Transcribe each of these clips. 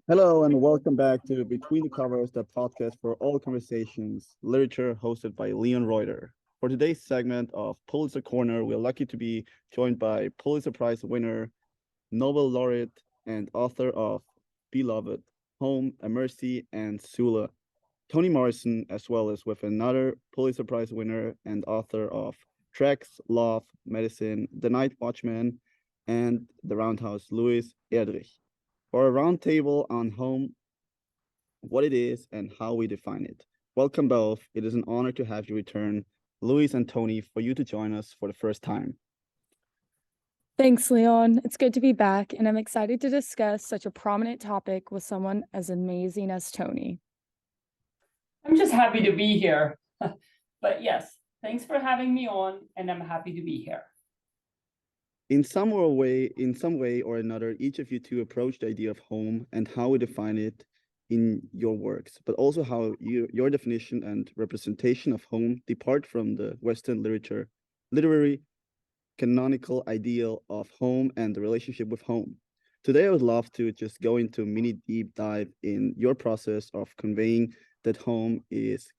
Hello and welcome back to Between the Covers, the podcast for all conversations, literature hosted by Leon Reuter. For today's segment of Pulitzer Corner, we're lucky to be joined by Pulitzer Prize winner, Nobel laureate, and author of Beloved, Home, A Mercy, and Sula, Toni Morrison, as well as with another Pulitzer Prize winner and author of Tracks, Love, Medicine, The Night Watchman, and The Roundhouse, Louise Erdrich, for a roundtable on home, what it is, and how we define it. Welcome both. It is an honor to have you return, Louise and Toni, for you to join us for the first time. Thanks, Leon. It's good to be back, and I'm excited to discuss such a prominent topic with someone as amazing as Toni. I'm just happy to be here. But yes, thanks for having me on, and I'm happy to be here. In some way or another, each of you two approach the idea of home and how we define it in your works, but also how your definition and representation of home depart from the Western literary canonical ideal of home and the relationship with home. Today, I would love to just go into a mini deep dive in your process of conveying that home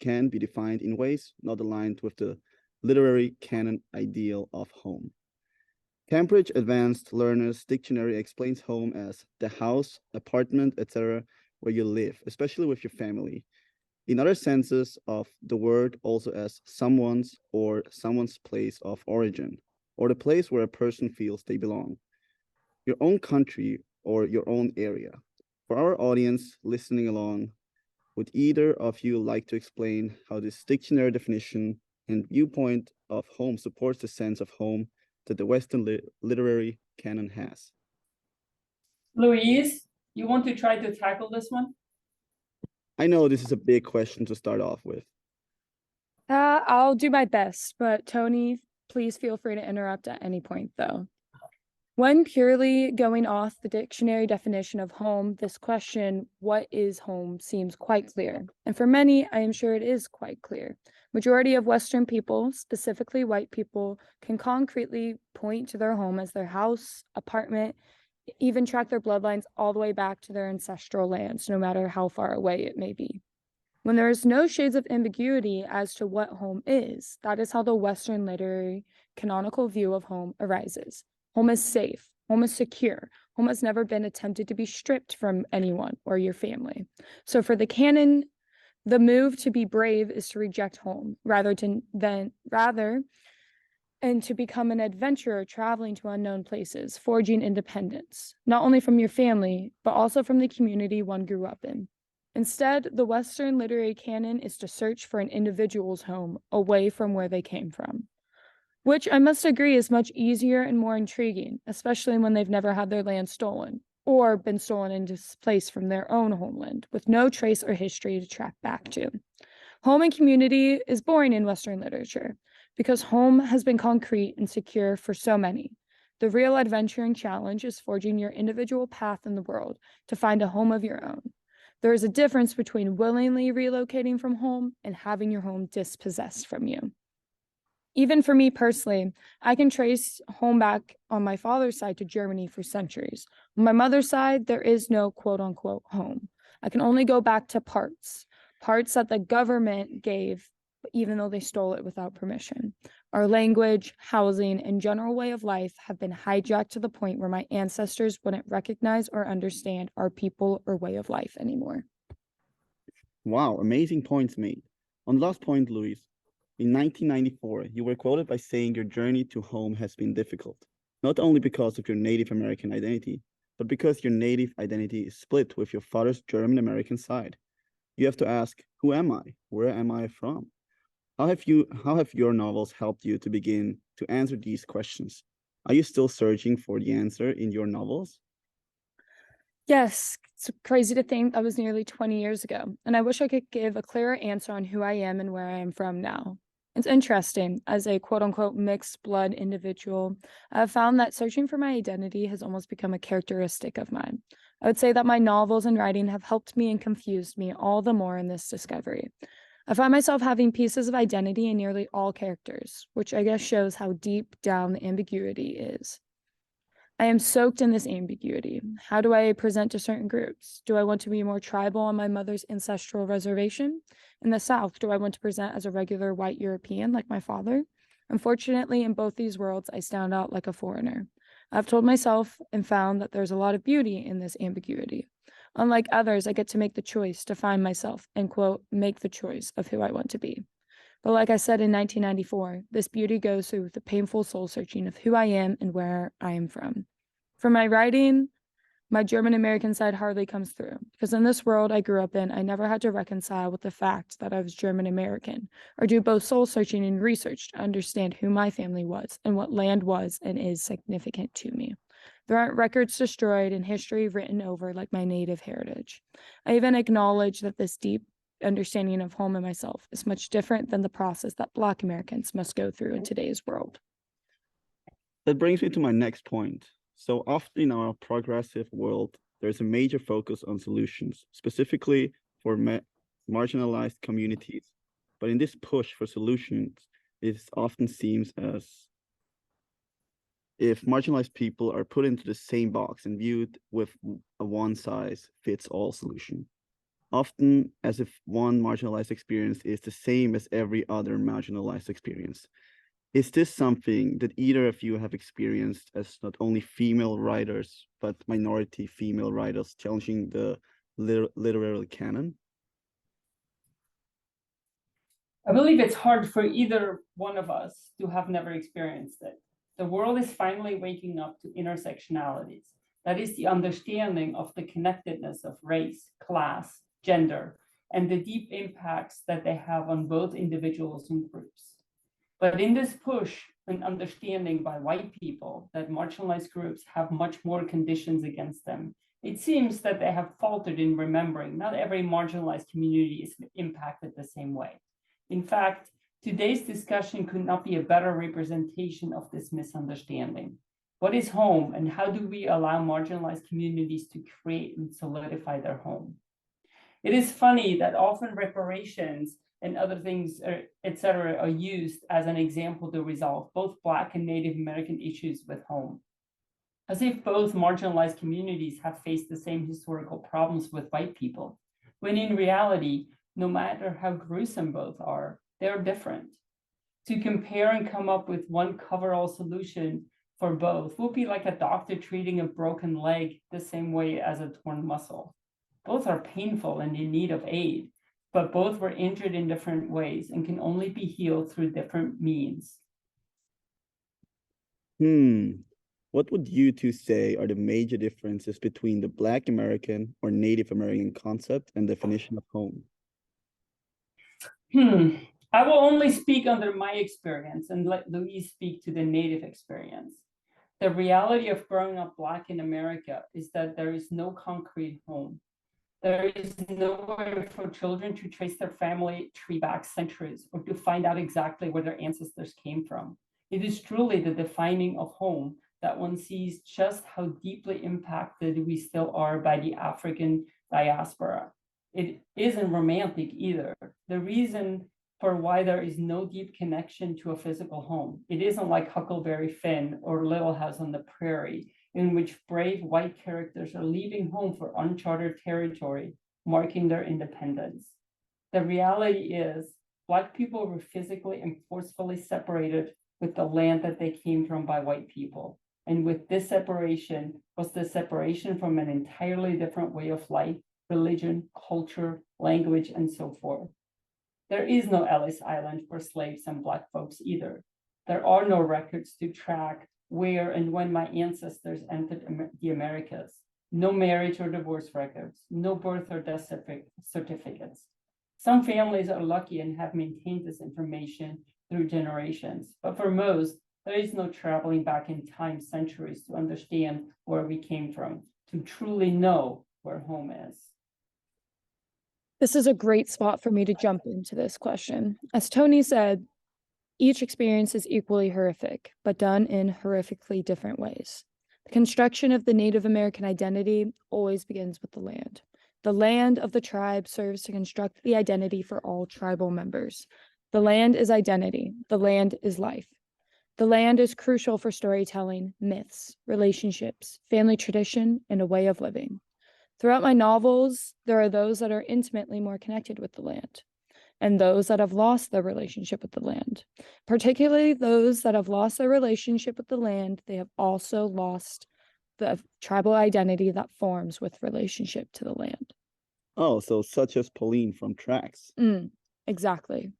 can be defined in ways not aligned with the literary canon ideal of home. Cambridge Advanced Learners Dictionary explains home as the house, apartment, etc., where you live, especially with your family. In other senses of the word, also as someone's or someone's place of origin, or the place where a person feels they belong. Your own country or your own area. For our audience listening along, would either of you like to explain how this dictionary definition and viewpoint of home supports the sense of home that the Western literary canon has? Louise, you want to try to tackle this one? I know this is a big question to start off with. I'll do my best, but Toni, please feel free to interrupt at any point, though. When purely going off the dictionary definition of home, this question, what is home, seems quite clear. And for many, I am sure it is quite clear. Majority of Western people, specifically white people, can concretely point to their home as their house, apartment, even track their bloodlines all the way back to their ancestral lands, no matter how far away it may be. When there is no shades of ambiguity as to what home is, that is how the Western literary canonical view of home arises. Home is safe. Home is secure. Home has never been attempted to be stripped from anyone or your family. So for the canon, the move to be brave is to reject home rather and to become an adventurer traveling to unknown places, forging independence, not only from your family, but also from the community one grew up in. Instead, the Western literary canon is to search for an individual's home away from where they came from, which I must agree is much easier and more intriguing, especially when they've never had their land stolen or been stolen and displaced from their own homeland with no trace or history to track back to. Home and community is boring in Western literature because home has been concrete and secure for so many. The real adventure and challenge is forging your individual path in the world to find a home of your own. There is a difference between willingly relocating from home and having your home dispossessed from you. Even for me personally, I can trace home back on my father's side to Germany for centuries. On my mother's side, there is no quote unquote home. I can only go back to parts that the government gave, even though they stole it without permission. Our language, housing, and general way of life have been hijacked to the point where my ancestors wouldn't recognize or understand our people or way of life anymore. Wow, amazing points made. On the last point, Louise, in 1994, you were quoted by saying your journey to home has been difficult, not only because of your Native American identity, but because your Native identity is split with your father's German American side. You have to ask, who am I? Where am I from? How have your novels helped you to begin to answer these questions? Are you still searching for the answer in your novels? Yes, it's crazy to think that was nearly 20 years ago, and I wish I could give a clearer answer on who I am and where I am from now. It's interesting, as a quote-unquote mixed blood individual, I've found that searching for my identity has almost become a characteristic of mine. I would say that my novels and writing have helped me and confused me all the more in this discovery. I find myself having pieces of identity in nearly all characters, which I guess shows how deep down the ambiguity is. I am soaked in this ambiguity. How do I present to certain groups? Do I want to be more tribal on my mother's ancestral reservation? In the South, do I want to present as a regular white European like my father? Unfortunately, in both these worlds, I stand out like a foreigner. I've told myself and found that there's a lot of beauty in this ambiguity. Unlike others, I get to make the choice to find myself and, quote, make the choice of who I want to be. But like I said in 1994, this beauty goes through the painful soul searching of who I am and where I am from. For my writing, my German American side hardly comes through, because in this world I grew up in, I never had to reconcile with the fact that I was German American, or do both soul searching and research to understand who my family was and what land was and is significant to me. There aren't records destroyed and history written over like my native heritage. I even acknowledge that this deep understanding of home and myself is much different than the process that Black Americans must go through in today's world. That brings me to my next point. So often in our progressive world, there's a major focus on solutions, specifically for marginalized communities. But in this push for solutions, it often seems as if marginalized people are put into the same box and viewed with a one-size-fits-all solution, often as if one marginalized experience is the same as every other marginalized experience. Is this something that either of you have experienced as not only female writers, but minority female writers challenging the literary canon? I believe it's hard for either one of us to have never experienced it. The world is finally waking up to intersectionalities. That is the understanding of the connectedness of race, class, gender, and the deep impacts that they have on both individuals and groups. But in this push and understanding by white people that marginalized groups have much more conditions against them, it seems that they have faltered in remembering not every marginalized community is impacted the same way. In fact, today's discussion could not be a better representation of this misunderstanding. What is home, and how do we allow marginalized communities to create and solidify their home? It is funny that often reparations and other things, etc., are used as an example to resolve both Black and Native American issues with home, as if both marginalized communities have faced the same historical problems with white people, when in reality, no matter how gruesome both are, they're different. To compare and come up with one coverall solution for both would be like a doctor treating a broken leg the same way as a torn muscle. Both are painful and in need of aid, but both were injured in different ways and can only be healed through different means. What would you two say are the major differences between the Black American or Native American concept and definition of home? I will only speak under my experience and let Louise speak to the Native experience. The reality of growing up Black in America is that there is no concrete home. There is nowhere for children to trace their family tree back centuries or to find out exactly where their ancestors came from. It is truly the defining of home that one sees just how deeply impacted we still are by the African diaspora. It isn't romantic either. The reason for why there is no deep connection to a physical home. It isn't like Huckleberry Finn or Little House on the Prairie, in which brave white characters are leaving home for uncharted territory, marking their independence. The reality is, Black people were physically and forcefully separated with the land that they came from by white people. And with this separation was the separation from an entirely different way of life, religion, culture, language, and so forth. There is no Ellis Island for slaves and Black folks either. There are no records to track where and when my ancestors entered the Americas. No marriage or divorce records, no birth or death certificates. Some families are lucky and have maintained this information through generations, but for most, there is no traveling back in time centuries to understand where we came from, to truly know where home is. This is a great spot for me to jump into this question. As Toni said, each experience is equally horrific, but done in horrifically different ways. The construction of the Native American identity always begins with the land. The land of the tribe serves to construct the identity for all tribal members. The land is identity. The land is life. The land is crucial for storytelling, myths, relationships, family tradition, and a way of living. Throughout my novels, there are those that are intimately more connected with the land, and those that have lost their relationship with the land. Particularly those that have lost their relationship with the land, they have also lost the tribal identity that forms with relationship to the land. Oh, so such as Pauline from Tracks. Exactly.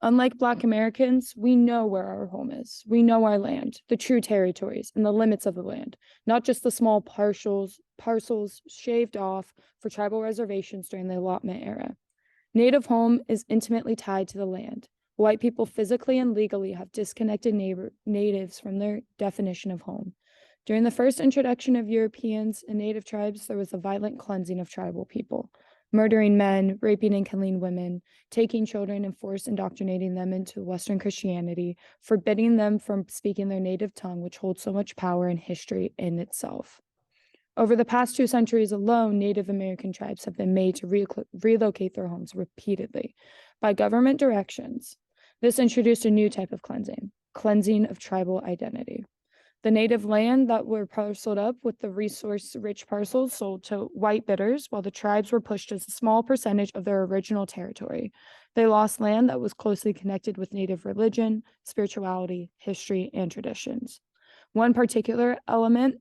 Unlike Black Americans, we know where our home is. We know our land, the true territories, and the limits of the land, not just the small parcels shaved off for tribal reservations during the allotment era. Native home is intimately tied to the land. White people physically and legally have disconnected natives from their definition of home. During the first introduction of Europeans and native tribes, there was a violent cleansing of tribal people, murdering men, raping and killing women, taking children and forced indoctrinating them into Western Christianity, forbidding them from speaking their native tongue, which holds so much power and history in itself. Over the past 2 centuries alone, Native American tribes have been made to relocate their homes repeatedly by government directions. This introduced a new type of cleansing of tribal identity. The native land that were parceled up with the resource-rich parcels sold to white bidders, while the tribes were pushed as a small percentage of their original territory. They lost land that was closely connected with native religion, spirituality, history, and traditions. One particular element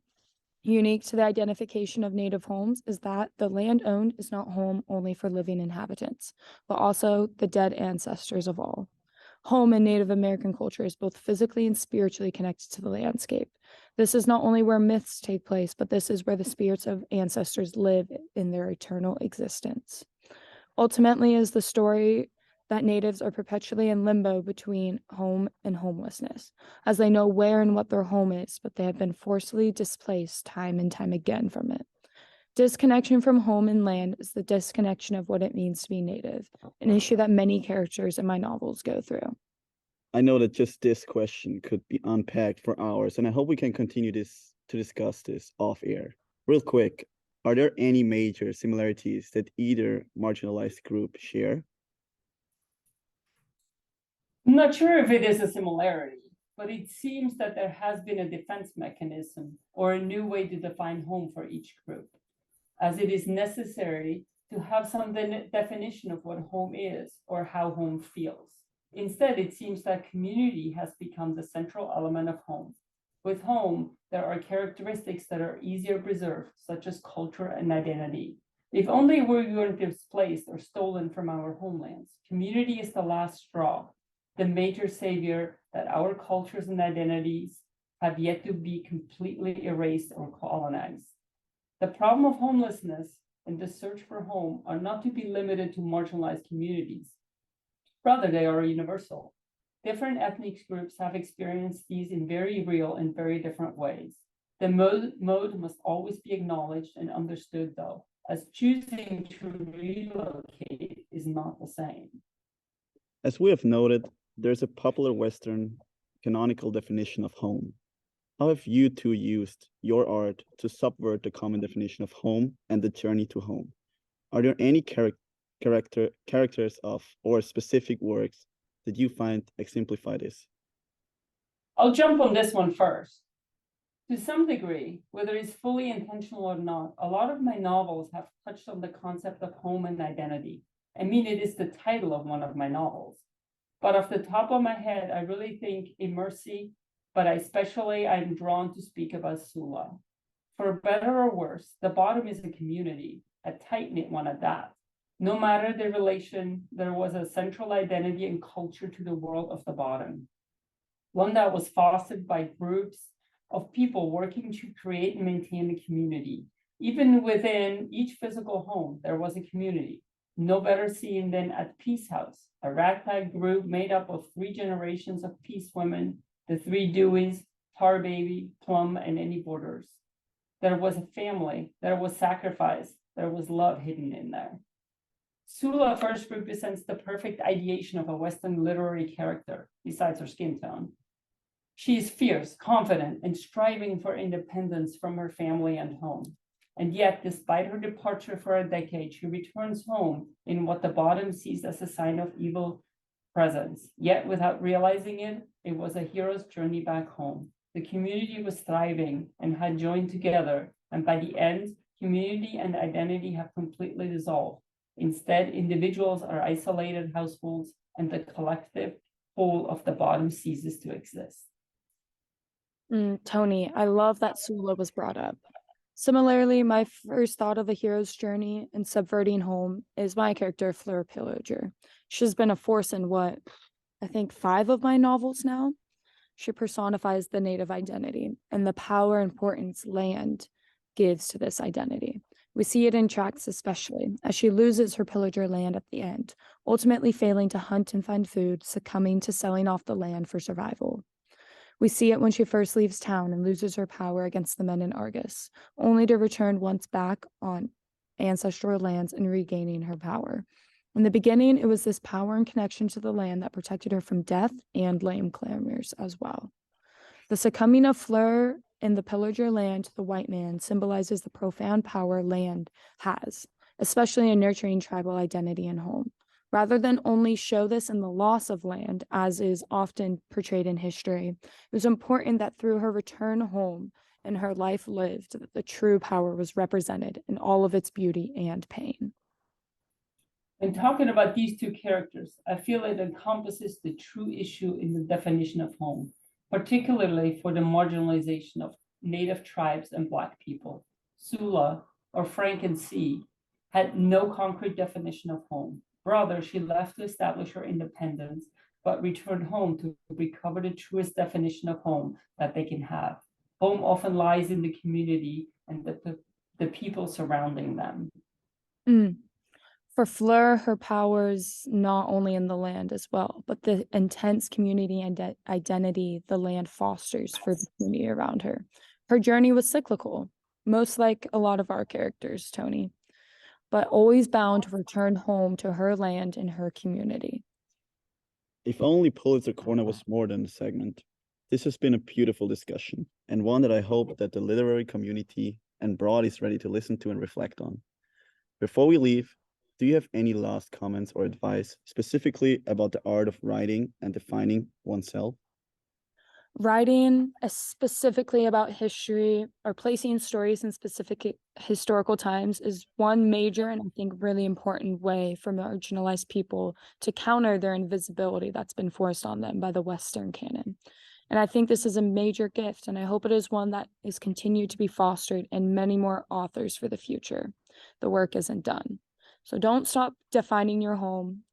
unique to the identification of native homes is that the land owned is not home only for living inhabitants, but also the dead ancestors of all. Home in Native American culture is both physically and spiritually connected to the landscape. This is not only where myths take place, but this is where the spirits of ancestors live in their eternal existence. Ultimately, is the story that natives are perpetually in limbo between home and homelessness, as they know where and what their home is, but they have been forcibly displaced time and time again from it. Disconnection from home and land is the disconnection of what it means to be native, an issue that many characters in my novels go through. I know that just this question could be unpacked for hours, and I hope we can continue to discuss this off air. Real quick, are there any major similarities that either marginalized group share? I'm not sure if it is a similarity, but it seems that there has been a defense mechanism or a new way to define home for each group, as it is necessary to have some definition of what home is or how home feels. Instead, it seems that community has become the central element of home. With home, there are characteristics that are easier preserved, such as culture and identity. If only we weren't displaced or stolen from our homelands, community is the last straw, the major savior that our cultures and identities have yet to be completely erased or colonized. The problem of homelessness and the search for home are not to be limited to marginalized communities. Rather, they are universal. Different ethnic groups have experienced these in very real and very different ways. The mode must always be acknowledged and understood, though, as choosing to relocate is not the same. As we have noted, there's a popular Western canonical definition of home. How have you two used your art to subvert the common definition of home and the journey to home? Are there any characters of or specific works that you find exemplify this? I'll jump on this one first. To some degree, whether it's fully intentional or not, a lot of my novels have touched on the concept of home and identity. I mean, it is the title of one of my novels. But off the top of my head, I really think Immersi, but I'm drawn to speak about Sula. For better or worse, the bottom is a community, a tight-knit one at that. No matter the relation, there was a central identity and culture to the world of the bottom. One that was fostered by groups of people working to create and maintain a community. Even within each physical home, there was a community. No better seen than at Peace House, a ragtag group made up of 3 generations of peace women, the 3 Deweys, Tar Baby, Plum, and any borders. There was a family, there was sacrifice, there was love hidden in there. Sula first represents the perfect ideation of a Western literary character, besides her skin tone. She is fierce, confident, and striving for independence from her family and home. And yet, despite her departure for a decade, she returns home in what the bottom sees as a sign of evil presence. Yet, without realizing it, it was a hero's journey back home. The community was thriving and had joined together, and by the end, community and identity have completely dissolved. Instead, individuals are isolated households, and the collective whole of the bottom ceases to exist. Toni, I love that Sula was brought up. Similarly, my first thought of a hero's journey in subverting home is my character, Fleur Pillager. She's been a force in what, I think 5 of my novels now. She personifies the Native identity and the power and importance land gives to this identity. We see it in tracks especially, as she loses her pillager land at the end, ultimately failing to hunt and find food, succumbing to selling off the land for survival. We see it when she first leaves town and loses her power against the men in Argus, only to return once back on ancestral lands and regaining her power. In the beginning, it was this power and connection to the land that protected her from death and lame clamors as well. The succumbing of Fleur in the pillager land to the white man symbolizes the profound power land has, especially in nurturing tribal identity and home. Rather than only show this in the loss of land, as is often portrayed in history, it was important that through her return home and her life lived, that the true power was represented in all of its beauty and pain. When talking about these two characters, I feel it encompasses the true issue in the definition of home, particularly for the marginalization of Native tribes and Black people. Sula, or Frank and C, had no concrete definition of home. Rather, she left to establish her independence, but returned home to recover the truest definition of home that they can have. Home often lies in the community and the people surrounding them. For Fleur, her powers not only in the land as well, but the intense community and identity the land fosters for the community around her. Her journey was cyclical, most like a lot of our characters, Toni, but always bound to return home to her land and her community. If only Pulitzer Corner was more than a segment. This has been a beautiful discussion, and one that I hope that the literary community and Broad is ready to listen to and reflect on. Before we leave, do you have any last comments or advice specifically about the art of writing and defining oneself? Writing specifically about history or placing stories in specific historical times is one major and I think really important way for marginalized people to counter their invisibility that's been forced on them by the Western canon. And I think this is a major gift, and I hope it is one that is continued to be fostered in many more authors for the future. The work isn't done. So don't stop defining your home,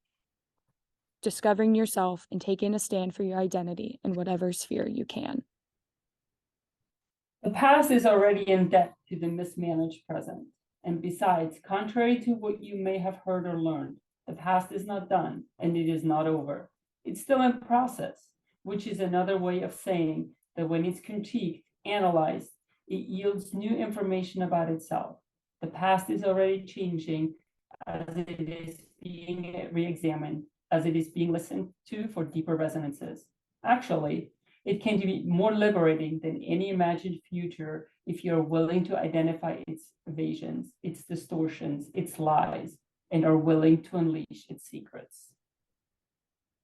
discovering yourself, and taking a stand for your identity in whatever sphere you can. The past is already in debt to the mismanaged present. And besides, contrary to what you may have heard or learned, the past is not done and it is not over. It's still in process, which is another way of saying that when it's critiqued, analyzed, it yields new information about itself. The past is already changing as it is being re-examined, as it is being listened to for deeper resonances. Actually, it can be more liberating than any imagined future if you're willing to identify its evasions, its distortions, its lies, and are willing to unleash its secrets.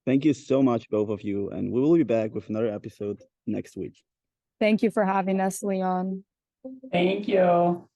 Thank you so much, both of you, and we will be back with another episode next week. Thank you for having us, Leon. Thank you.